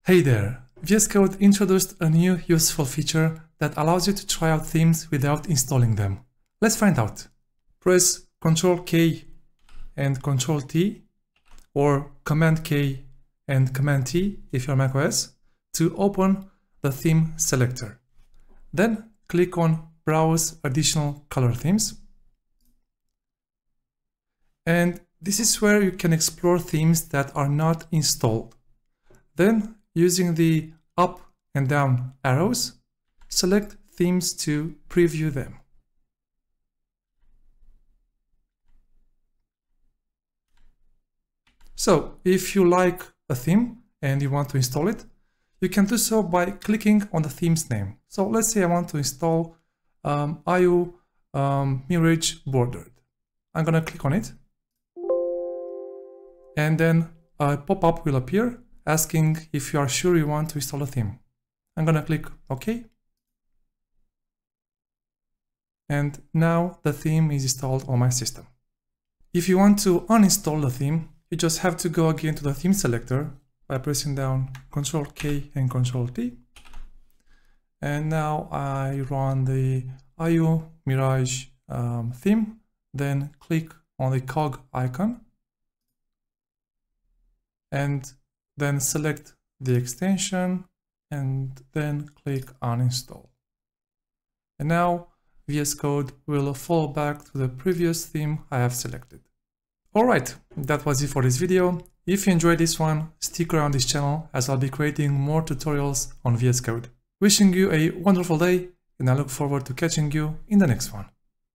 Hey there! VSCode introduced a new useful feature that allows you to try out themes without installing them. Let's find out. Press Ctrl-K and Ctrl-T or Command-K and Command-T if you're macOS to open the theme selector. Then click on Browse Additional Color Themes. And this is where you can explore themes that are not installed. Then, using the up and down arrows, select themes to preview them. So, if you like a theme and you want to install it, you can do so by clicking on the theme's name. So let's say I want to install IO Mirage Bordered. I'm going to click on it. And then a pop-up will appear asking if you are sure you want to install a theme. I'm going to click OK. And now the theme is installed on my system. If you want to uninstall the theme, you just have to go again to the theme selector by pressing down Ctrl-K and Ctrl-T. And now I run the IO Mirage theme, then click on the cog icon, and then select the extension and then click uninstall. And now VS Code will fall back to the previous theme I have selected. Alright, that was it for this video. If you enjoyed this one, stick around this channel as I'll be creating more tutorials on VS Code. Wishing you a wonderful day, and I look forward to catching you in the next one.